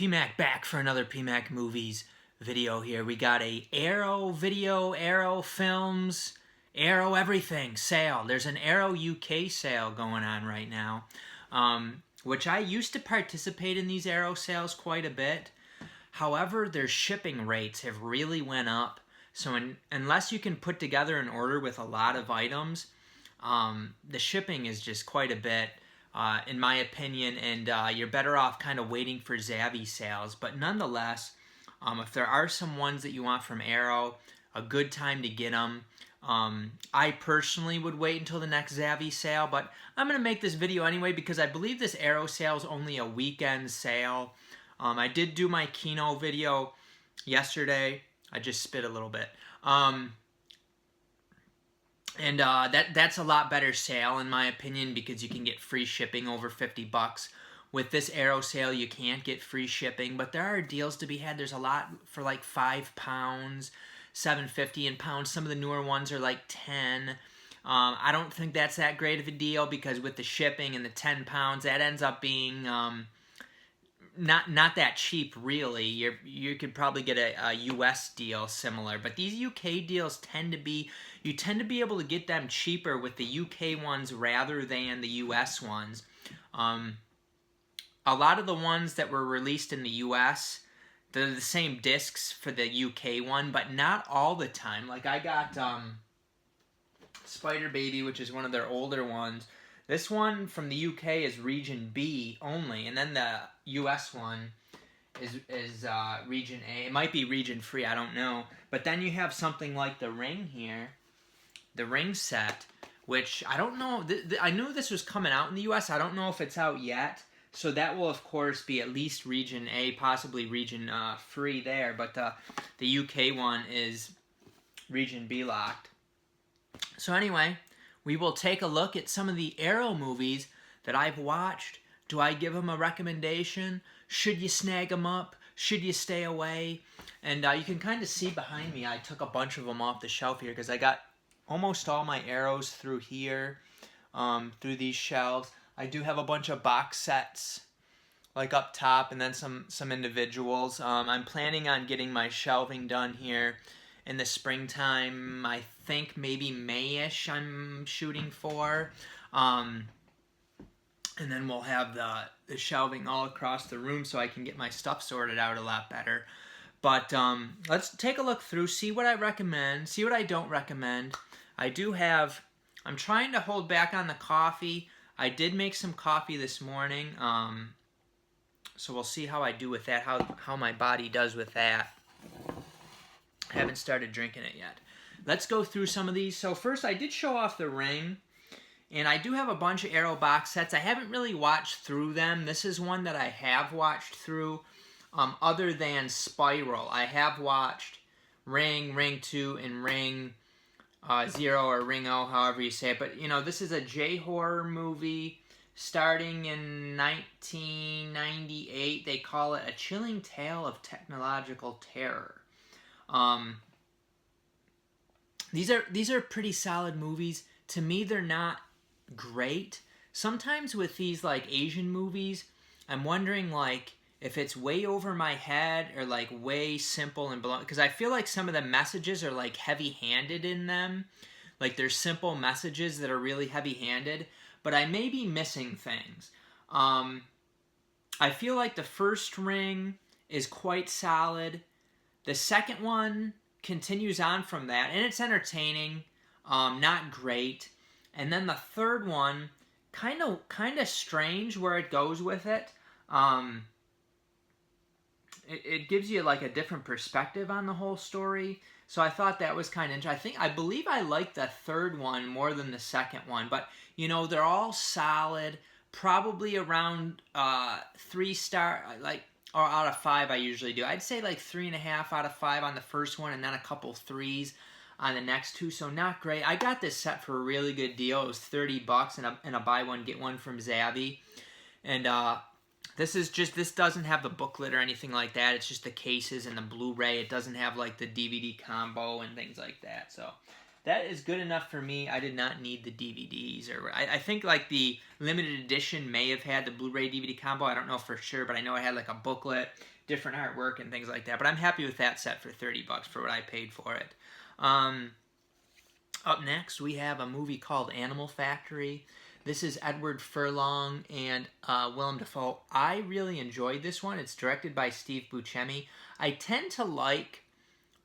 PMac back for another PMacMovies video here. We got a Arrow video, Arrow Films, Arrow everything sale. There's an Arrow UK sale going on right now, which I used to participate in these Arrow sales quite a bit. However, their shipping rates have really went up. So unless you can put together an order with a lot of items, the shipping is just quite a bit, in my opinion, and you're better off kind of waiting for Zavvi sales. But nonetheless, if there are some ones that you want from Arrow, a good time to get them. I personally would wait until the next Zavvi sale, but I'm going to make this video anyway because I believe this Arrow sale is only a weekend sale. I did do my Kino video yesterday. I just spit a little bit. That's a lot better sale in my opinion because you can get free shipping over 50 bucks. With this Arrow sale, you can't get free shipping, but there are deals to be had. There's a lot for like £5, $7.50 in pounds. Some of the newer ones are like 10. I don't think that's that great of a deal because with the shipping and the 10 pounds, that ends up being not that cheap really. You could probably get a US deal similar, but these UK deals tend to be able to get them cheaper with the UK ones rather than the US ones. A lot of the ones that were released in the US, they're the same discs for the UK one, but not all the time. Like I got Spider Baby, which is one of their older ones. This one from the UK is Region B only, and then the US one is Region A. It might be Region Free, I don't know. But then you have something like the Ring here, the Ring set, which I don't know. I knew this was coming out in the US. I don't know if it's out yet. So that will, of course, be at least Region A, possibly Region Free there. But the UK one is Region B locked. So anyway, we will take a look at some of the Arrow movies that I've watched. Do I give them a recommendation? Should you snag them up? Should you stay away? And you can kind of see behind me, I took a bunch of them off the shelf here because I got almost all my Arrows through here, through these shelves. I do have a bunch of box sets, like up top, and then some individuals. I'm planning on getting my shelving done here in the springtime. I think maybe May-ish I'm shooting for. And then we'll have the shelving all across the room so I can get my stuff sorted out a lot better. But let's take a look through, see what I recommend, see what I don't recommend. I'm trying to hold back on the coffee. I did make some coffee this morning, so we'll see how I do with that, how my body does with that. I haven't started drinking it yet. Let's go through some of these. So first, I did show off the Ring, and I do have a bunch of Arrow box sets. I haven't really watched through them. This is one that I have watched through, other than Spiral. I have watched Ring, Ring 2, and Ring 0 or Ring O, however you say it. But, you know, this is a J-horror movie starting in 1998. They call it A Chilling Tale of Technological Terror. These are pretty solid movies. To me, they're not great. Sometimes with these, like, Asian movies, I'm wondering, like, if it's way over my head or like way simple and below, because I feel like some of the messages are like heavy-handed in them. Like there's simple messages that are really heavy-handed, but I may be missing things. I feel like the first Ring is quite solid. The second one continues on from that, and it's entertaining, not great. And then the third one, kind of strange where it goes with it. It gives you like a different perspective on the whole story. So I thought that was kind of interesting. I believe I like the third one more than the second one. But, you know, they're all solid. Probably around 3 star, like, or out of 5 I usually do. I'd say like 3.5 out of 5 on the first one and then a couple 3s on the next two. So not great. I got this set for a really good deal. It was 30 bucks and a buy one, get one from Zavvi. And, this doesn't have the booklet or anything like that. It's just the cases and the Blu-ray. It doesn't have like the DVD combo and things like that. So that is good enough for me. I did not need the DVDs. Or I think like the limited edition may have had the Blu-ray DVD combo. I don't know for sure, but I know it had like a booklet, different artwork, and things like that. But I'm happy with that set for $30 for what I paid for it. Up next, we have a movie called Animal Factory. This is Edward Furlong and Willem Dafoe. I really enjoyed this one. It's directed by Steve Buscemi. I tend to like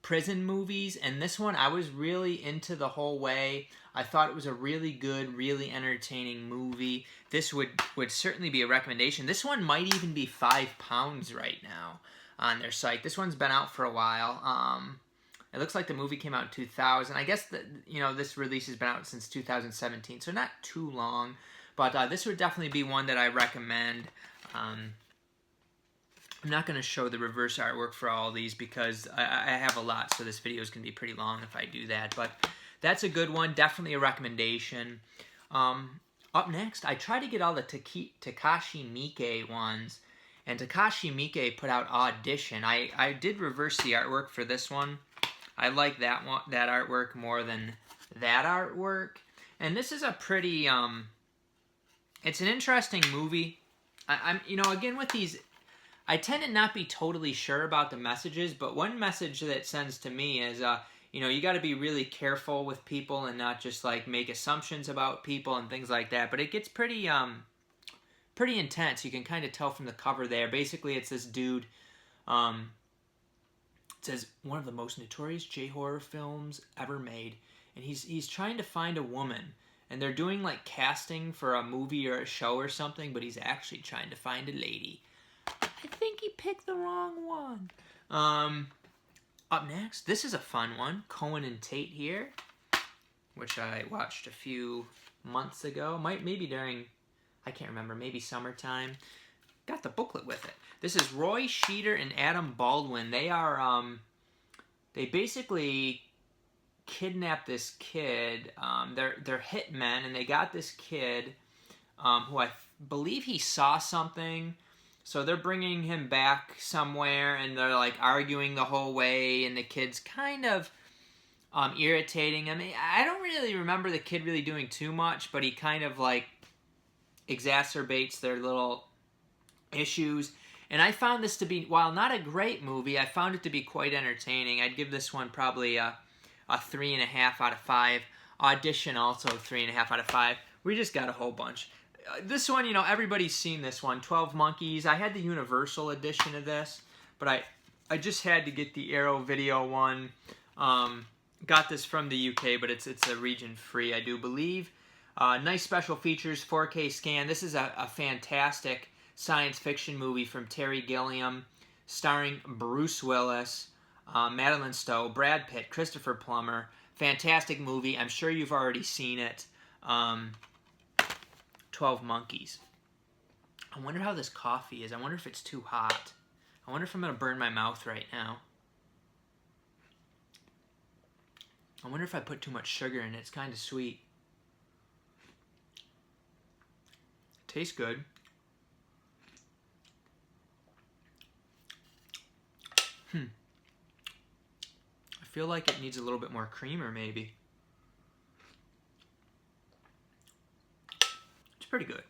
prison movies, and this one I was really into the whole way. I thought it was a really good, really entertaining movie. This would certainly be a recommendation. This one might even be £5 right now on their site. This one's been out for a while. It looks like the movie came out in 2000. I guess this release has been out since 2017, so not too long. But this would definitely be one that I recommend. I'm not going to show the reverse artwork for all these because I have a lot, so this video is going to be pretty long if I do that. But that's a good one. Definitely a recommendation. Up next, I tried to get all the Takashi Miike ones, and Takashi Miike put out Audition. I did reverse the artwork for this one. I like that artwork more than that artwork. And this is a pretty, it's an interesting movie. Again with these, I tend to not be totally sure about the messages, but one message that it sends to me is, you got to be really careful with people and not just like make assumptions about people and things like that. But it gets pretty intense. You can kind of tell from the cover there. Basically, it's this dude, it says one of the most notorious J-horror films ever made, and he's trying to find a woman, and they're doing like casting for a movie or a show or something, but he's actually trying to find a lady. I think he picked the wrong one. Up next, this is a fun one, Cohen and Tate here, which I watched a few months ago, maybe during, I can't remember, maybe summertime. Got the booklet with it. This is Roy Scheider and Adam Baldwin. They are, they basically kidnapped this kid. They're hitmen, and they got this kid who I believe he saw something. So they're bringing him back somewhere, and they're like arguing the whole way, and the kid's kind of irritating him. I don't really remember the kid really doing too much, but he kind of like exacerbates their little issues. And I found this to be, while not a great movie, I found it to be quite entertaining. I'd give this one probably a 3.5 out of 5. Audition also 3.5 out of 5. We just got a whole bunch. This one, everybody's seen this one, 12 Monkeys. I had the Universal edition of this, but I just had to get the Arrow Video one. Got this from the UK, but it's a region free, I do believe. Nice special features, 4K scan. This is a fantastic science fiction movie from Terry Gilliam, starring Bruce Willis, Madeline Stowe, Brad Pitt, Christopher Plummer. Fantastic movie. I'm sure you've already seen it. 12 Monkeys. I wonder how this coffee is. I wonder if it's too hot. I wonder if I'm going to burn my mouth right now. I wonder if I put too much sugar in it. It's kind of sweet. Tastes good. I feel like it needs a little bit more creamer, maybe. It's pretty good.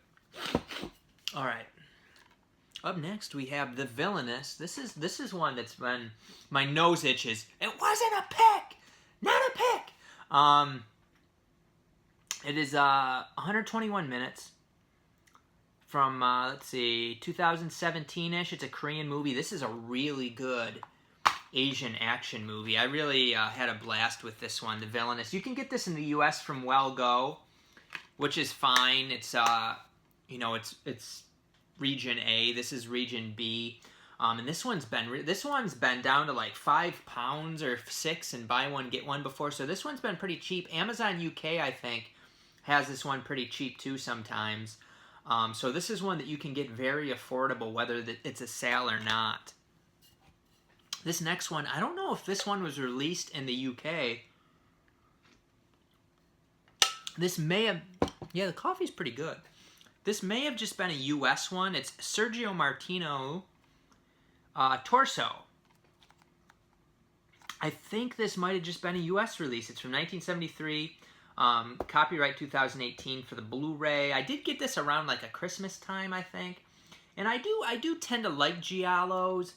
All right. Up next, we have The Villainous. This is one that's been, my nose itches. It wasn't a pick, not a pick. It is 121 minutes from let's see, 2017-ish. It's a Korean movie. This is a really good Asian action movie. I really had a blast with this one, The Villainous. You can get this in the U.S. from Well Go, which is fine. It's it's region A. This is region B. And this one's been down to like £5 or $6 and buy one get one before. So this one's been pretty cheap. Amazon UK, I think, has this one pretty cheap too sometimes. So this is one that you can get very affordable, whether it's a sale or not. This next one, I don't know if this one was released in the UK. This may have, yeah, the coffee's pretty good. This may have just been a US one. It's Sergio Martinez, Torso. I think this might have just been a U.S. release. It's from 1973, copyright 2018 for the Blu-ray. I did get this around like a Christmas time, I think. And I do tend to like giallos.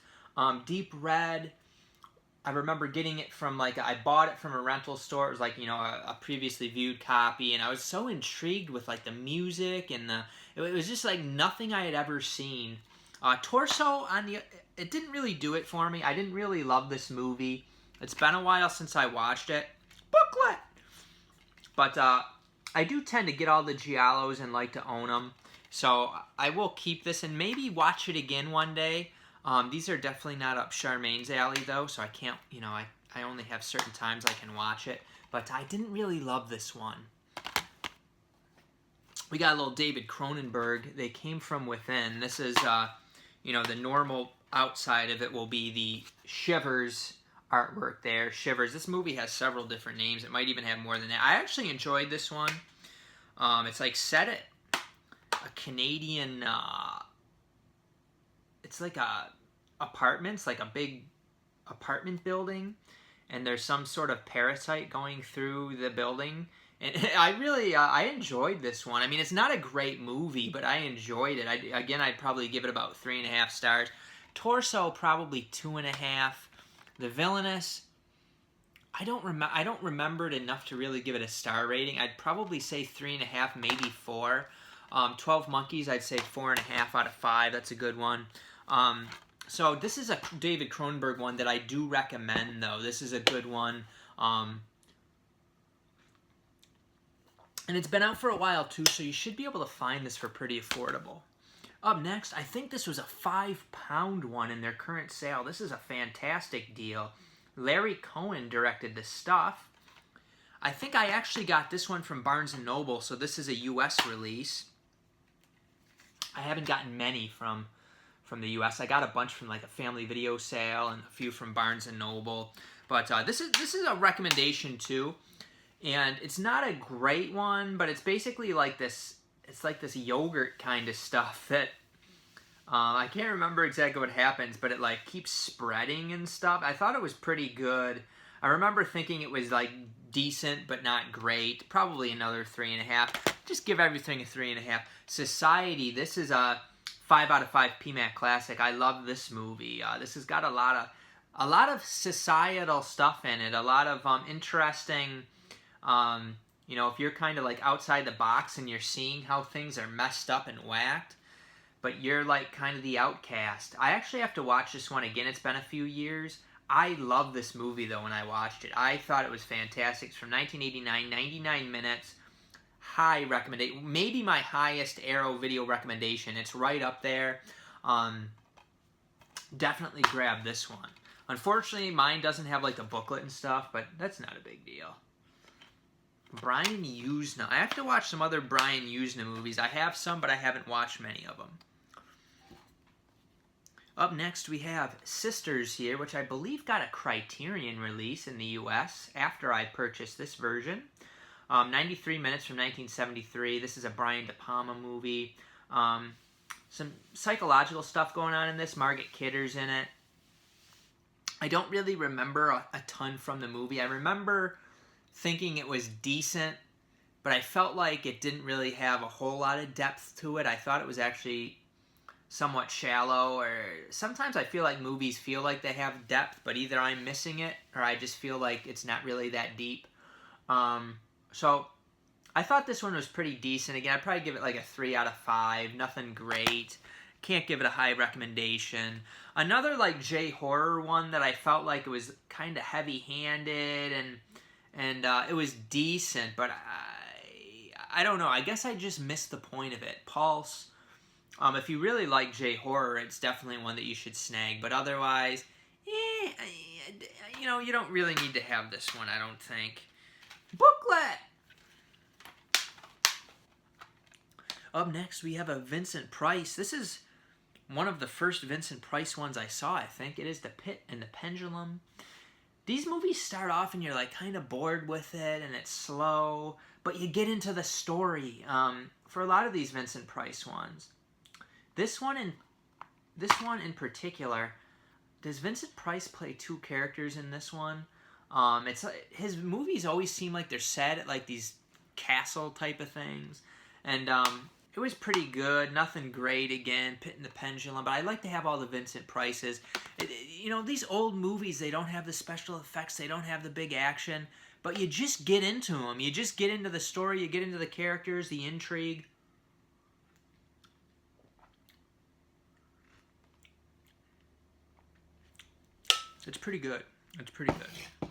Deep Red, I remember getting it from like, I bought it from a rental store. It was like, you know, a previously viewed copy, and I was so intrigued with like the music and it was just like nothing I had ever seen. Torso, it didn't really do it for me. I didn't really love this movie. It's been a while since I watched it. Booklet! But I do tend to get all the giallos and like to own them. So I will keep this and maybe watch it again one day. These are definitely not up Charmaine's alley though, so I can't, you know, I only have certain times I can watch it. But I didn't really love this one. We got a little David Cronenberg. They Came From Within. This is, you know, the normal outside of it will be the Shivers artwork there. Shivers. This movie has several different names. It might even have more than that. I actually enjoyed this one. It's like set at a Canadian, it's like apartments, like a big apartment building, and there's some sort of parasite going through the building. And I really, I enjoyed this one. I mean, it's not a great movie, but I enjoyed it. I'd probably give it about 3.5 stars. Torso, probably 2.5. The Villainous, I don't remember it enough to really give it a star rating. I'd probably say 3.5, maybe 4. 12 Monkeys, I'd say 4.5 out of 5. That's a good one. So this is a David Cronenberg one that I do recommend, though. This is a good one. And it's been out for a while, too, so you should be able to find this for pretty affordable. Up next, I think this was a £5 one in their current sale. This is a fantastic deal. Larry Cohen directed this stuff. I think I actually got this one from Barnes & Noble, so this is a U.S. release. I haven't gotten many from the U.S. I got a bunch from like a family video sale and a few from Barnes & Noble. But this is a recommendation, too. And it's not a great one, but it's basically like this. It's like this yogurt kind of stuff that I can't remember exactly what happens, but it like keeps spreading and stuff. I thought it was pretty good. I remember thinking it was like decent but not great. Probably another 3.5. Just give everything a 3.5. Society. This is a 5 out of 5 PMac classic. I love this movie. This has got a lot of societal stuff in it. A lot of interesting. You know, if you're kind of like outside the box and you're seeing how things are messed up and whacked, but you're like kind of the outcast. I actually have to watch this one again. It's been a few years. I love this movie though when I watched it. I thought it was fantastic. It's from 1989, 99 minutes. High recommendation. Maybe my highest Arrow video recommendation. It's right up there. Definitely grab this one. Unfortunately, mine doesn't have like a booklet and stuff, but that's not a big deal. Brian Usna. I have to watch some other Brian Usna movies. I have some, but I haven't watched many of them. Up next, we have Sisters here, which I believe got a Criterion release in the U.S. after I purchased this version. 93 minutes from 1973. This is a Brian De Palma movie. Some psychological stuff going on in this. Margaret Kidder's in it. I don't really remember a ton from the movie. I remember thinking it was decent, but I felt like it didn't really have a whole lot of depth to it. I thought it was actually somewhat shallow, or sometimes I feel like movies feel like they have depth, but either I'm missing it or I just feel like it's not really that deep. So I thought this one was pretty decent. Again, I'd probably give it like a 3 out of 5. Nothing great. Can't give it a high recommendation. Another like J-horror one that I felt like it was kind of heavy-handed and it was decent, but I don't know. I guess I just missed the point of it. Pulse. If you really like J-horror, it's definitely one that you should snag. But otherwise, you know, you don't really need to have this one, I don't think. Booklet! Up next, we have a Vincent Price. This is one of the first Vincent Price ones I saw, I think. It is The Pit and the Pendulum. These movies start off and you're like kind of bored with it and it's slow, but you get into the story for a lot of these Vincent Price ones. This one in particular, does Vincent Price play two characters in this one? It's his movies always seem like they're set at like these castle type of things, and it was pretty good. Nothing great again, Pit and the Pendulum, but I like to have all the Vincent Prices. These old movies, they don't have the special effects, they don't have the big action, but you just get into them. You just get into the story, you get into the characters, the intrigue. It's pretty good. It's pretty good.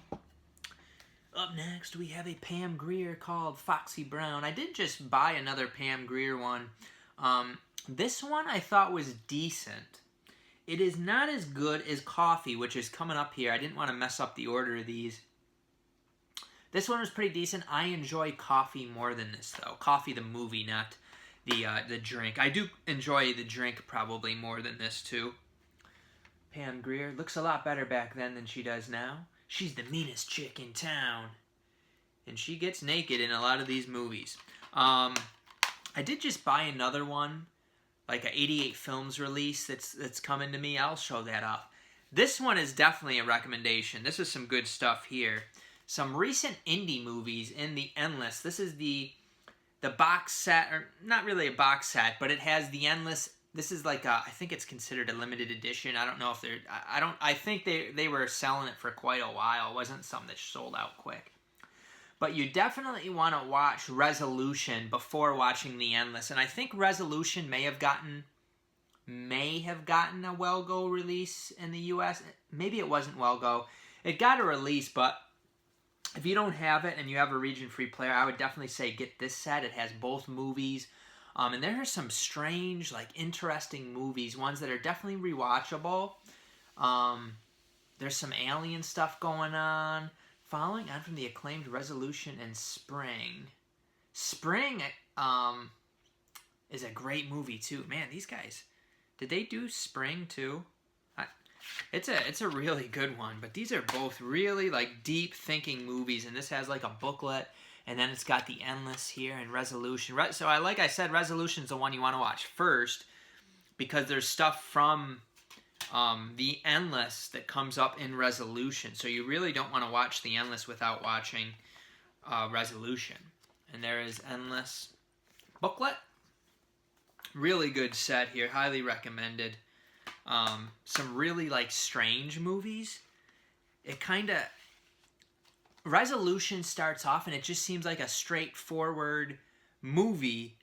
Up next, we have a Pam Grier called Foxy Brown. I did just buy another Pam Grier one. This one I thought was decent. It is not as good as Coffee, which is coming up here. I didn't want to mess up the order of these. This one was pretty decent. I enjoy Coffee more than this, though. Coffee the movie, not the drink. I do enjoy the drink probably more than this, too. Pam Grier looks a lot better back then than she does now. She's the meanest chick in town. And she gets naked in a lot of these movies. I did just buy another one, like a 88 Films release that's coming to me. I'll show that up. This one is definitely a recommendation. This is some good stuff here. Some recent indie movies in the Endless. This is the box set, or not really a box set, but it has the Endless. This is like I think it's considered a limited edition. I don't know if they're, I think they were selling it for quite a while. It wasn't something that sold out quick. But you definitely want to watch Resolution before watching The Endless. And I think Resolution may have gotten a Well-Go release in the US. Maybe it wasn't Well-Go. It got a release, but if you don't have it and you have a region-free player, I would definitely say get this set. It has both movies. And there are some strange, like, interesting movies, ones that are definitely rewatchable. There's some alien stuff going on. Following on from the acclaimed Resolution and Spring. Spring is a great movie, too. Man, these guys, did they do Spring, too? It's a really good one, but these are both really, like, deep-thinking movies, and this has, like, a booklet. And then it's got the Endless here and Resolution. So like I said, Resolution's the one you want to watch first because there's stuff from the Endless that comes up in Resolution. So you really don't want to watch the Endless without watching Resolution. And there is Endless booklet. Really good set here. Highly recommended. Some really like strange movies. It kind of... Resolution starts off and it just seems like a straightforward movie,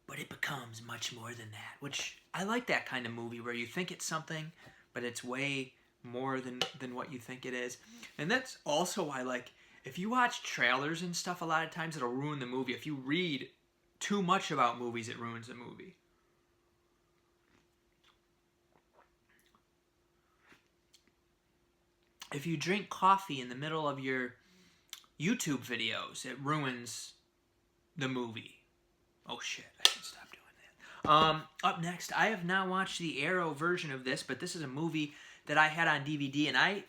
but it becomes much more than that, which I like that kind of movie where you think it's something, but it's way more than what you think it is. And that's also why, like, if you watch trailers and stuff, a lot of times it'll ruin the movie. If you read too much about movies, it ruins the movie. If you drink coffee in the middle of your YouTube videos, it ruins the movie. Oh shit, I should stop doing that. Up next, I have not watched the Arrow version of this, but this is a movie that I had on DVD, and I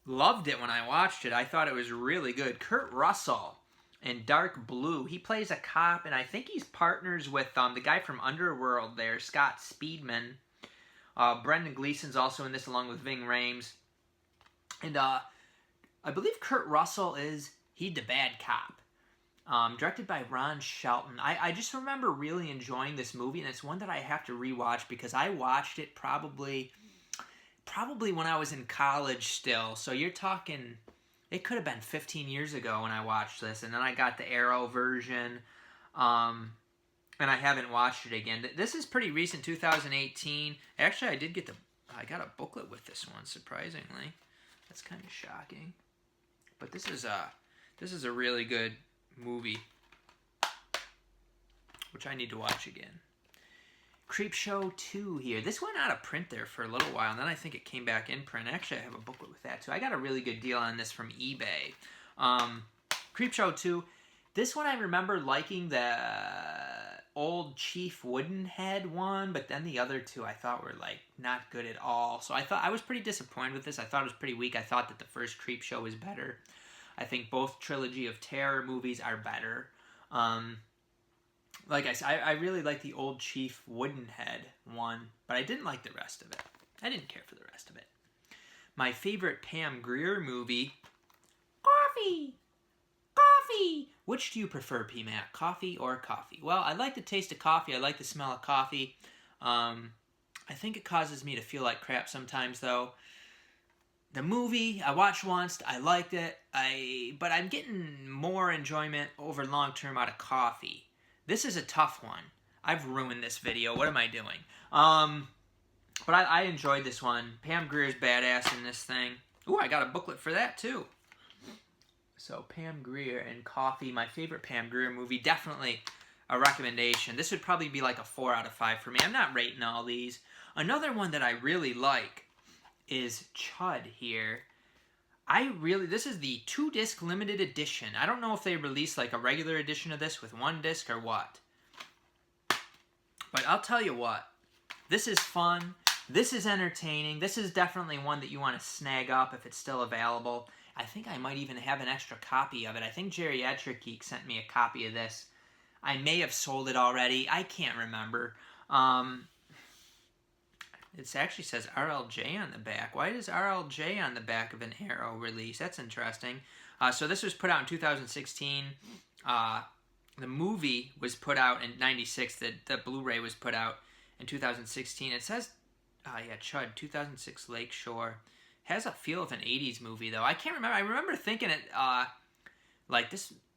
loved it when I watched it. I thought it was really good. Kurt Russell in Dark Blue. He plays a cop, and I think he's partners with the guy from Underworld there, Scott Speedman. Brendan Gleeson's also in this, along with Ving Rhames. And I believe Kurt Russell he's the bad cop. Directed by Ron Shelton. I just remember really enjoying this movie, and it's one that I have to rewatch because I watched it probably when I was in college still. So you're talking, it could have been 15 years ago when I watched this, and then I got the Arrow version, and I haven't watched it again. This is pretty recent, 2018. Actually, I got a booklet with this one, surprisingly. That's kind of shocking. But this is a really good movie, which I need to watch again. Creepshow 2 here. This went out of print there for a little while, and then I think it came back in print. Actually, I have a booklet with that, too. I got a really good deal on this from eBay. Creepshow 2. This one I remember liking the old Chief Woodenhead one, but then the other two I thought were, like, not good at all. So I was pretty disappointed with this. I thought it was pretty weak. I thought that the first Creepshow was better. I think both Trilogy of Terror movies are better. Like I said, I really like the old Chief Woodenhead one, but I didn't like the rest of it. I didn't care for the rest of it. my favorite Pam Grier movie, Coffee! Coffee! Which do you prefer, PMac? Coffee or coffee? Well, I like the taste of coffee. I like the smell of coffee. I think it causes me to feel like crap sometimes, though. The movie, I watched once. I liked it. But I'm getting more enjoyment over long term out of coffee. This is a tough one. I've ruined this video. What am I doing? But I enjoyed this one. Pam Grier's badass in this thing. Ooh, I got a booklet for that, too. So, Pam Grier and Coffee, my favorite Pam Grier movie. Definitely a recommendation. This would probably be like a 4 out of 5 for me. I'm not rating all these. Another one that I really like is Judd here. This is the 2-disc limited edition. I don't know if they released like a regular edition of this with 1 disc or what. But I'll tell you what. This is fun. This is entertaining. This is definitely one that you want to snag up if it's still available. I think I might even have an extra copy of it. I think Geriatric Geek sent me a copy of this. I may have sold it already. I can't remember. It actually says RLJ on the back. Why does RLJ on the back of an Arrow release? That's interesting. So this was put out in 2016. The movie was put out in 96. The Blu-ray was put out in 2016. It says, Judd, 2006 Lakeshore. Has a feel of an 80s movie, though. I can't remember. I remember thinking it,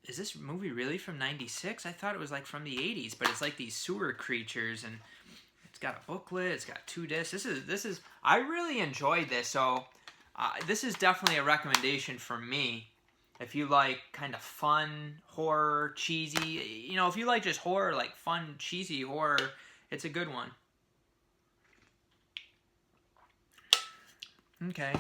is this movie really from 96? I thought it was, like, from the 80s, but it's like these sewer creatures, and it's got a booklet, it's got 2 discs. This is, I really enjoyed this, so this is definitely a recommendation from me. If you like kind of fun, horror, cheesy, if you like just horror, like fun, cheesy horror, it's a good one. Okay.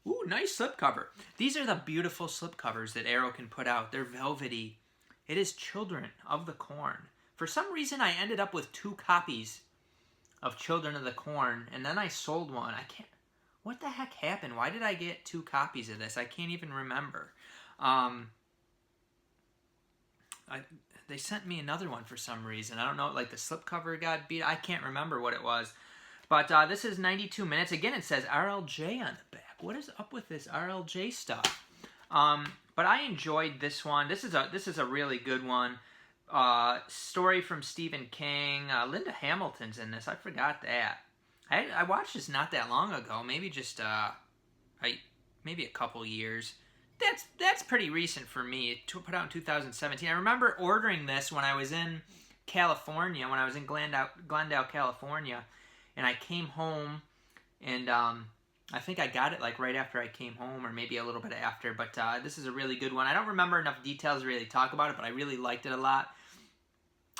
Ooh, nice slipcover. These are the beautiful slipcovers that Arrow can put out. They're velvety. It is Children of the Corn. For some reason, I ended up with 2 copies of Children of the Corn, and then I sold one. What the heck happened? Why did I get 2 copies of this? I can't even remember. They sent me another one for some reason. I don't know, like the slipcover got beat. I can't remember what it was. But this is 92 minutes. Again, it says RLJ on the back. What is up with this RLJ stuff? But I enjoyed this one. This is a really good one. Story from Stephen King. Linda Hamilton's in this. I forgot that. I watched this not that long ago. Maybe just maybe a couple years. That's pretty recent for me. Put out in 2017. I remember ordering this when I was in California. When I was in Glendale, California. And I came home, and I think I got it like right after I came home, or maybe a little bit after. But this is a really good one. I don't remember enough details to really talk about it, but I really liked it a lot.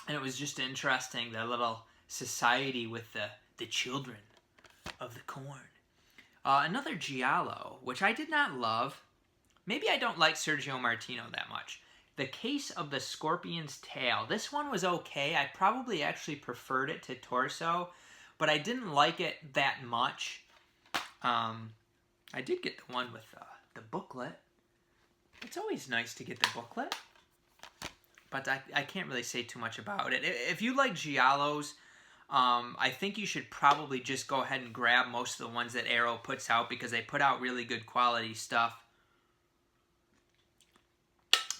And it was just interesting, the little society with the children of the corn. Another Giallo, which I did not love. Maybe I don't like Sergio Martinez that much. The Case of the Scorpion's Tail. This one was okay. I probably actually preferred it to Torso, but I didn't like it that much. I did get the one with the booklet. It's always nice to get the booklet. But I can't really say too much about it. If you like Giallos, I think you should probably just go ahead and grab most of the ones that Arrow puts out, because they put out really good quality stuff.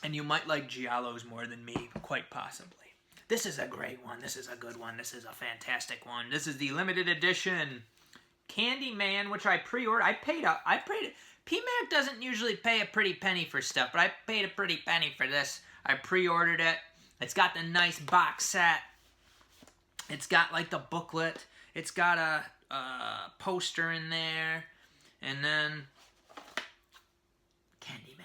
And you might like Giallos more than me, quite possibly. This is a great one. This is a good one. This is a fantastic one. This is the limited edition Candyman, which I pre-ordered. I paid. PMac doesn't usually pay a pretty penny for stuff, but I paid a pretty penny for this. I pre-ordered it. It's got the nice box set. It's got like the booklet. It's got a poster in there, and then Candyman.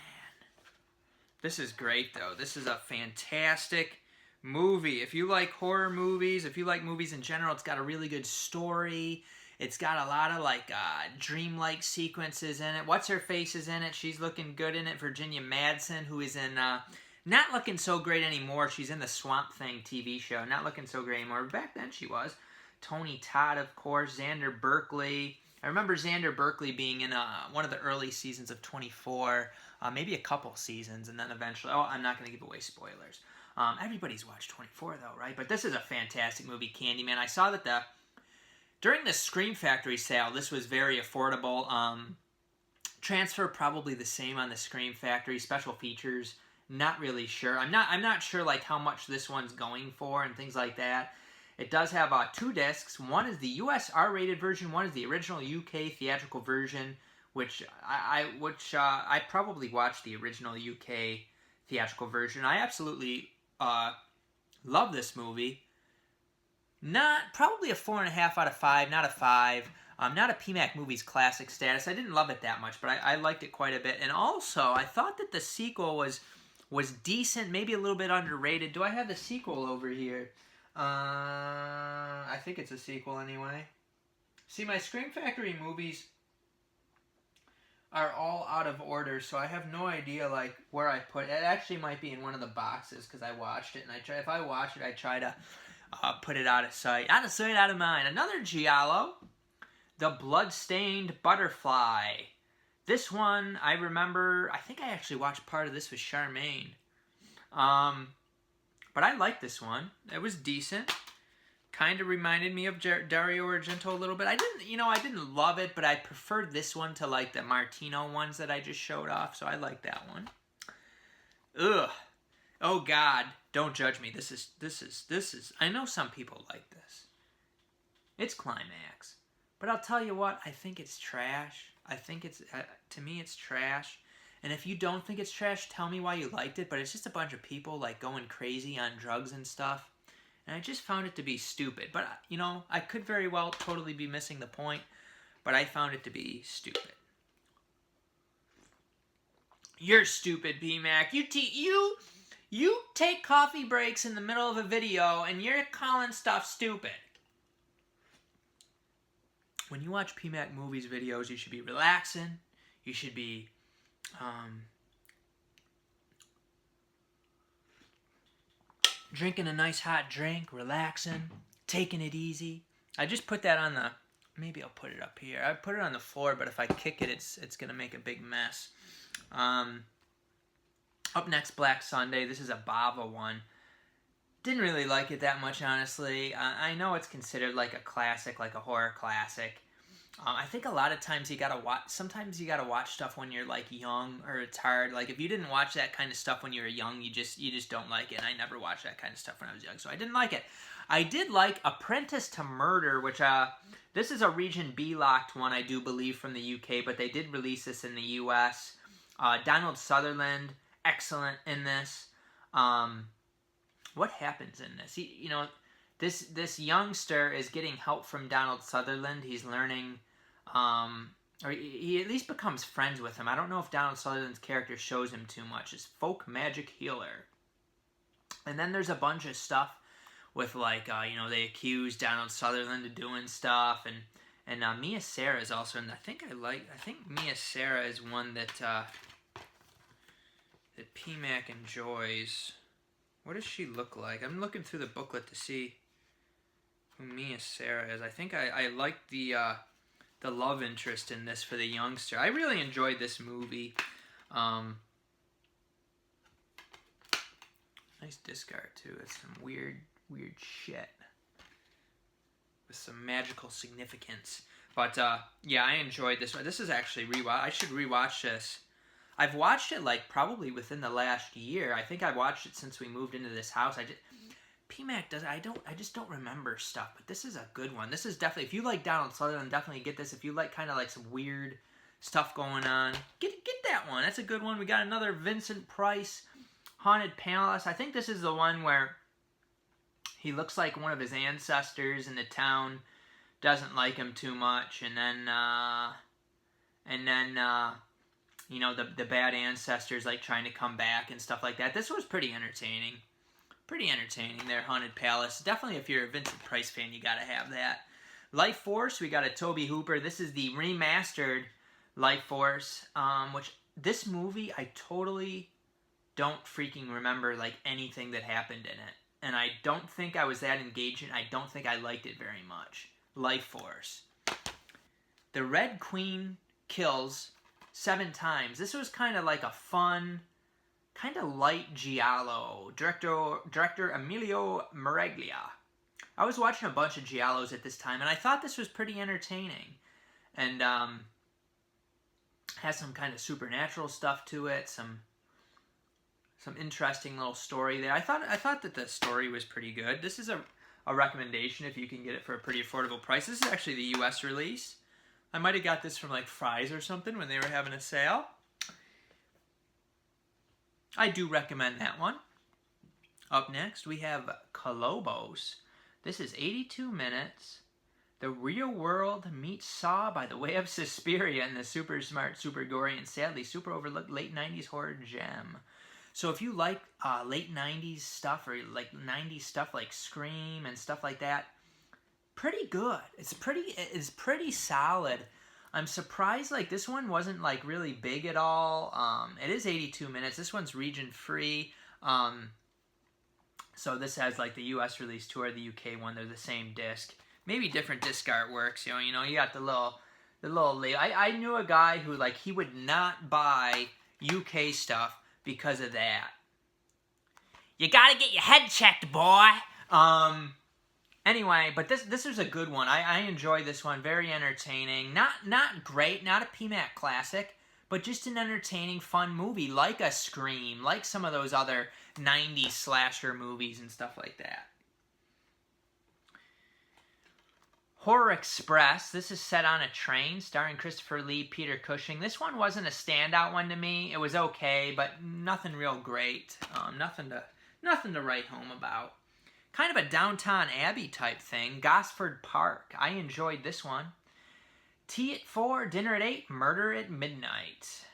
This is great, though. This is a fantastic movie. If you like horror movies, if you like movies in general, it's got a really good story. It's got a lot of like dreamlike sequences in it. What's-her-face is in it. She's looking good in it. Virginia Madsen, who is in not looking so great anymore. She's in the Swamp Thing TV show. Not looking so great anymore. Back then she was. Tony Todd, of course. Xander Berkeley. I remember Xander Berkeley being in one of the early seasons of 24. Maybe a couple seasons, and then eventually... Oh, I'm not going to give away spoilers. Everybody's watched 24, though, right? But this is a fantastic movie, Candyman. I saw that the During the Scream Factory sale, this was very affordable. Transfer probably the same on the Scream Factory. Special features, not really sure. I'm not sure like how much this one's going for and things like that. It does have 2 discs. One is the U.S. R-rated version. One is the original UK theatrical version, which I probably watched the original UK theatrical version. I absolutely love this movie. Probably a 4.5 out of 5, not a 5. Not a PMacMovies classic status. I didn't love it that much, but I liked it quite a bit. And also, I thought that the sequel was decent, maybe a little bit underrated. Do I have the sequel over here? I think it's a sequel anyway. See, my Scream Factory movies are all out of order, so I have no idea like where I put it. It actually might be in one of the boxes because I watched it, and if I watch it, I try to put it out of sight. Out of sight, out of mind. Another giallo, The Bloodstained Butterfly. This one, I remember, I think I actually watched part of this with Charmaine. But I liked this one. It was decent. Kind of reminded me of Dario Argento a little bit. I didn't love it, but I preferred this one to like the Martino ones that I just showed off, so I like that one. Ugh. Oh God, don't judge me. This is, I know some people like this. It's Climax. But I'll tell you what, I think it's trash. I think it's, to me it's trash. And if you don't think it's trash, tell me why you liked it. But it's just a bunch of people like going crazy on drugs and stuff. And I just found it to be stupid. But, you know, I could very well totally be missing the point. But I found it to be stupid. You're stupid, PMac. You take coffee breaks in the middle of a video and you're calling stuff stupid. When you watch PMacMovies videos, you should be relaxing. You should be drinking a nice hot drink, relaxing, taking it easy. I just put that on the, maybe I'll put it up here. I put it on the floor, but if I kick it, it's going to make a big mess. Up next, Black Sunday. This is a Bava one. Didn't really like it that much, honestly. I know it's considered like a classic, like a horror classic. I think a lot of times you gotta watch. Sometimes you gotta watch stuff when you're like young, or it's hard. Like if you didn't watch that kind of stuff when you were young, you just don't like it. And I never watched that kind of stuff when I was young, so I didn't like it. I did like Apprentice to Murder, which this is a Region B locked one, I do believe, from the UK, but they did release this in the US. Donald Sutherland, excellent in this. What happens in this? This youngster is getting help from Donald Sutherland. He's learning, or he at least becomes friends with him. I don't know if Donald Sutherland's character shows him too much. It's folk magic healer. And then there's a bunch of stuff with like, they accuse Donald Sutherland of doing stuff, and Mia Sara is also in. I think Mia Sara is one that PMac enjoys. What does she look like? I'm looking through the booklet to see who Mia Sara is. I think I like the love interest in this for the youngster. I really enjoyed this movie. Nice disc art too. It's some weird shit with some magical significance. But yeah, I enjoyed this one. This is actually I should rewatch this. I've watched it like probably within the last year. I think I watched it since we moved into this house. PMac does. I just don't remember stuff. But this is a good one. This is definitely, if you like Donald Sutherland, definitely get this. If you like kind of like some weird stuff going on, get that one. That's a good one. We got another Vincent Price, Haunted Palace. I think this is the one where he looks like one of his ancestors, and the town doesn't like him too much, and then the bad ancestors like trying to come back and stuff like that. This was pretty entertaining. Pretty entertaining there, Haunted Palace. Definitely if you're a Vincent Price fan, you gotta have that. Life Force, we got a Tobe Hooper. This is the remastered Life Force, which this movie, I totally don't freaking remember like anything that happened in it. And I don't think I was that engaged, and I don't think I liked it very much. Life Force. The Red Queen kills 7 times. This was kind of like a fun, kind of light giallo. Director Emilio Maraglia. I was watching a bunch of giallos at this time, and I thought this was pretty entertaining. And has some kind of supernatural stuff to it, some interesting little story there. I thought that the story was pretty good. This is a recommendation if you can get it for a pretty affordable price. This is actually the US release. I might have got this from like Fry's or something when they were having a sale. I do recommend that one. Up next, we have Colobos. This is 82 minutes. The real world meets Saw by the way of Suspiria in the super smart, super gory, and sadly super overlooked late 90s horror gem. So if you like late 90s stuff or like 90s stuff like Scream and stuff like that, pretty good. It's pretty solid. I'm surprised like this one wasn't like really big at all. It is 82 minutes. This one's region free. So this has like the US release tour, the UK one. They're the same disc. Maybe different disc artworks. You know, you got the little. I knew a guy who like he would not buy UK stuff because of that. You gotta get your head checked, boy. Anyway, but this is a good one. I enjoy this one. Very entertaining. Not great. Not a PMac classic, but just an entertaining, fun movie like a Scream, like some of those other 90s slasher movies and stuff like that. Horror Express. This is set on a train, starring Christopher Lee, Peter Cushing. This one wasn't a standout one to me. It was okay, but nothing real great. Nothing to write home about. Kind of a Downton Abbey type thing. Gosford Park. I enjoyed this one. Tea at 4, dinner at 8, murder at midnight.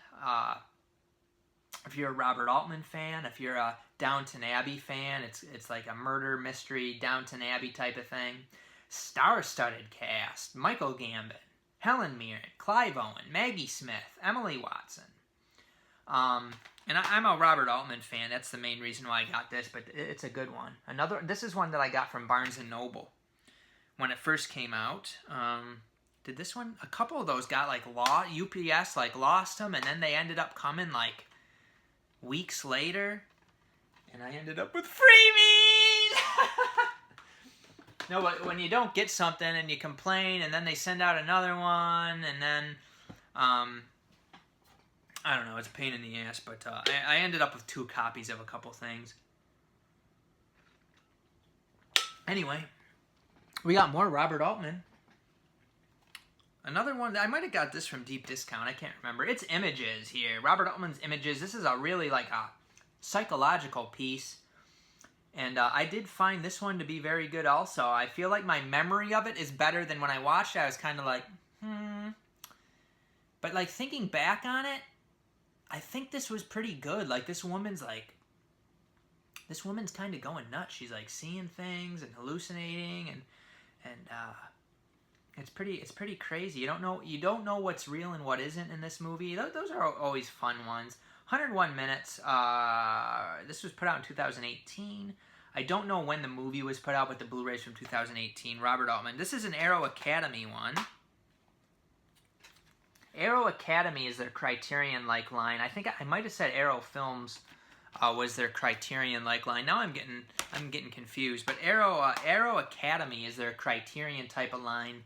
If you're a Robert Altman fan, if you're a Downton Abbey fan, it's like a murder mystery Downton Abbey type of thing. Star-studded cast: Michael Gambon, Helen Mirren, Clive Owen, Maggie Smith, Emily Watson. And I'm a Robert Altman fan. That's the main reason why I got this, but it's a good one. This is one that I got from Barnes & Noble when it first came out. Did this one? A couple of those got like UPS like lost them, and then they ended up coming like weeks later, and I ended up with freebies. No, but when you don't get something and you complain, and then they send out another one, and then I don't know, it's a pain in the ass, but I ended up with 2 copies of a couple things. Anyway, we got more Robert Altman. Another one, I might have got this from Deep Discount, I can't remember. It's Images here, Robert Altman's Images. This is a really like a psychological piece. And I did find this one to be very good also. I feel like my memory of it is better than when I watched it. I was kind of like, But like thinking back on it, I think this was pretty good. Like this woman's kind of going nuts. She's like seeing things and hallucinating, and it's pretty crazy. You don't know what's real and what isn't in this movie. Those are always fun ones. 101 minutes. This was put out in 2018. I don't know when the movie was put out, but the Blu-ray's from 2018. Robert Altman. This is an Arrow Academy one. Arrow Academy is their Criterion-like line. I think I might have said Arrow Films was their Criterion-like line. Now I'm getting confused. But Arrow Academy is their Criterion type of line.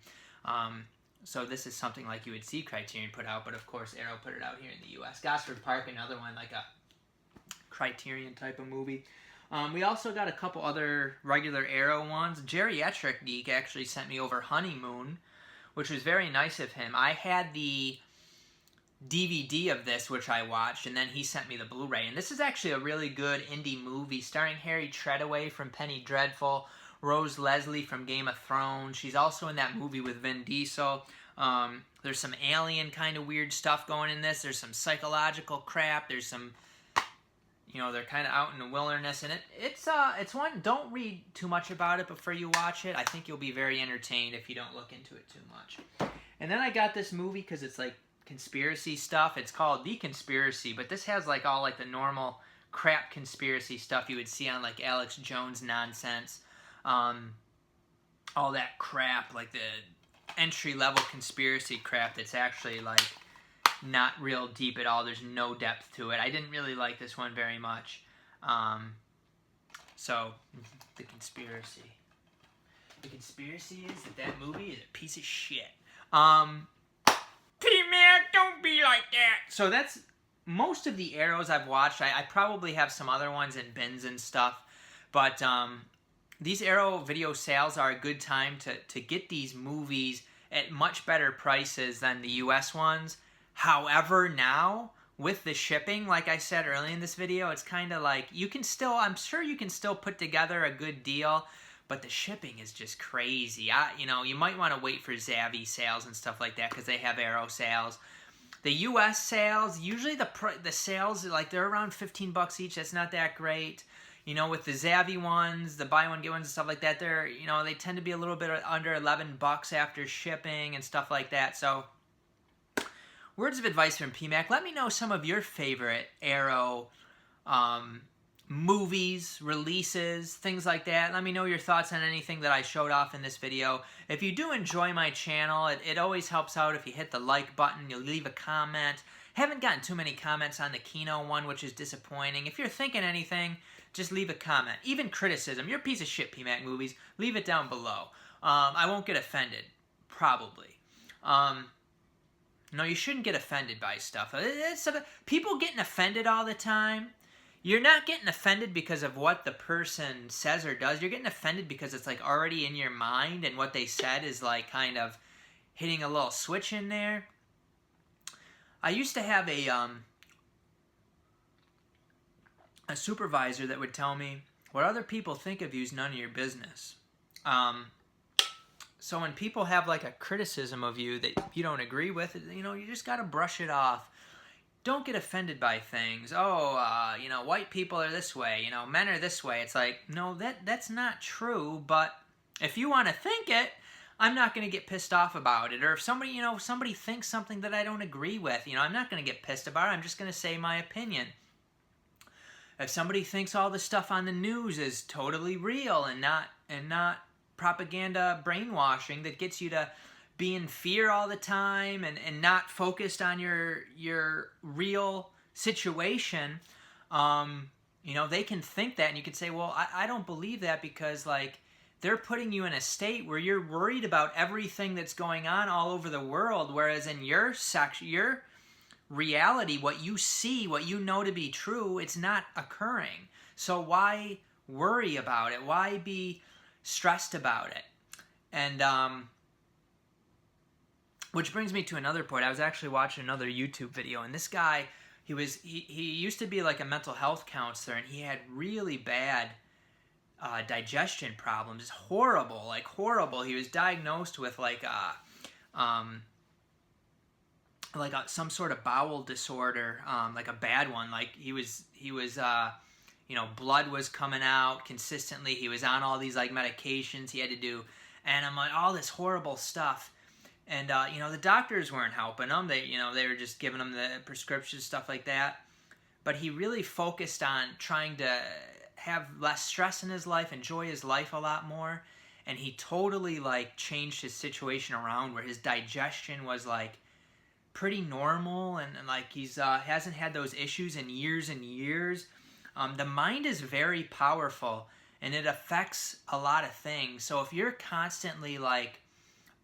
So this is something like you would see Criterion put out, but of course Arrow put it out here in the U.S. Gosford Park, another one like a Criterion type of movie. We also got a couple other regular Arrow ones. Geriatric Geek actually sent me over Honeymoon, which was very nice of him. I had the DVD of this, which I watched, and then he sent me the Blu-ray. And this is actually a really good indie movie starring Harry Treadaway from Penny Dreadful, Rose Leslie from Game of Thrones. She's also in that movie with Vin Diesel. There's some alien kind of weird stuff going in this. There's some psychological crap. There's some, they're kind of out in the wilderness. And it's one, don't read too much about it before you watch it. I think you'll be very entertained if you don't look into it too much. And then I got this movie because it's like conspiracy stuff. It's called The Conspiracy, but this has like all like the normal crap conspiracy stuff you would see on like Alex Jones nonsense. All that crap, like the entry-level conspiracy crap that's actually like not real deep at all. There's no depth to it. I didn't really like this one very much. So, The Conspiracy. The conspiracy is that movie is a piece of shit. P-Mac, don't be like that. So that's most of the Arrows I've watched. I probably have some other ones in bins and stuff. But these Arrow video sales are a good time to get these movies at much better prices than the US ones. However, now, with the shipping, like I said earlier in this video, it's kind of like, you can still, I'm sure you can still put together a good deal, but the shipping is just crazy. You know, you might want to wait for Zavvi sales and stuff like that, because they have Arrow sales. The US sales, usually the sales, like, they're around 15 bucks each. That's not that great. You know, with the Zavvi ones, the buy one get ones and stuff like that, they're, you know, they tend to be a little bit under 11 bucks after shipping and stuff like that. So, words of advice from PMac. Let me know some of your favorite Arrow movies, releases, things like that. Let me know your thoughts on anything that I showed off in this video. If you do enjoy my channel, it always helps out if you hit the like button, you leave a comment. Haven't gotten too many comments on the Kino one, which is disappointing. If you're thinking anything, just leave a comment. Even criticism. You're a piece of shit, PMacMovies. Leave it down below. I won't get offended. Probably. No, you shouldn't get offended by stuff. People getting offended all the time. You're not getting offended because of what the person says or does. You're getting offended because it's like already in your mind, and what they said is like kind of hitting a little switch in there. I used to have a supervisor that would tell me, what other people think of you is none of your business. So when people have like a criticism of you that you don't agree with, you know, you just got to brush it off. Don't get offended by things. Oh, you know, white people are this way. You know, men are this way. It's like, no, that's not true. But if you want to think it, I'm not going to get pissed off about it. Or if somebody, you know, somebody thinks something that I don't agree with, you know, I'm not going to get pissed about it. I'm just going to say my opinion. If somebody thinks all the stuff on the news is totally real and not propaganda brainwashing that gets you to be in fear all the time and not focused on your real situation, you know, they can think that, and you can say, well, I don't believe that, because like they're putting you in a state where you're worried about everything that's going on all over the world, whereas in your reality, what you see, what you know to be true, it's not occurring. So why worry about it? Why be stressed about it? And which brings me to another point. I was actually watching another YouTube video, and this guy, he used to be like a mental health counselor, and he had really bad digestion problems. It's horrible, like horrible. He was diagnosed with some sort of bowel disorder, like a bad one. Like he was you know, blood was coming out consistently. He was on all these like medications. He had to do enema, all this horrible stuff. And you know, the doctors weren't helping him. They were just giving him the prescriptions, stuff like that. But he really focused on trying to have less stress in his life, enjoy his life a lot more. And he totally like changed his situation around, where his digestion was like pretty normal, and like he's hasn't had those issues in years and years. The mind is very powerful, and it affects a lot of things. So if you're constantly like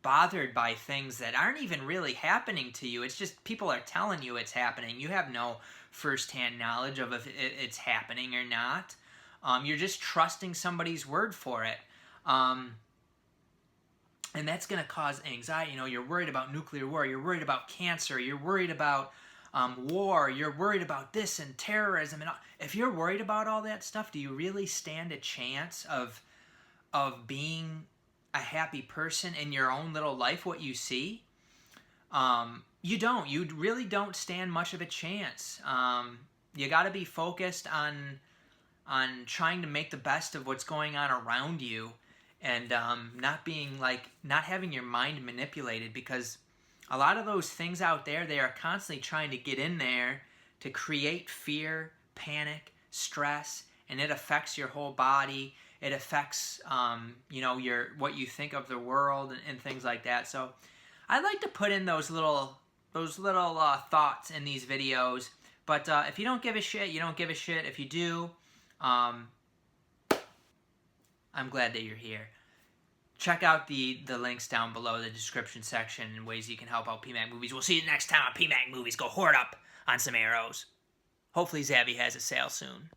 bothered by things that aren't even really happening to you, it's just people are telling you it's happening, you have no first-hand knowledge of if it's happening or not. You're just trusting somebody's word for it. And that's going to cause anxiety. You know, you're worried about nuclear war, you're worried about cancer, you're worried about war, you're worried about this and terrorism. And all. If you're worried about all that stuff, do you really stand a chance of being a happy person in your own little life, what you see? You don't. You really don't stand much of a chance. You got to be focused on trying to make the best of what's going on around you, and not having your mind manipulated, because a lot of those things out there, they are constantly trying to get in there to create fear, panic, stress, and it affects your whole body. It affects, you know, what you think of the world and things like that. So I like to put in those little thoughts in these videos. But if you don't give a shit, you don't give a shit. If you do, I'm glad that you're here. check out the links down below the description section and ways you can help out PMacMovies. We'll see you next time on PMacMovies. Go hoard up on some arrows. Hopefully Zabby has a sale soon.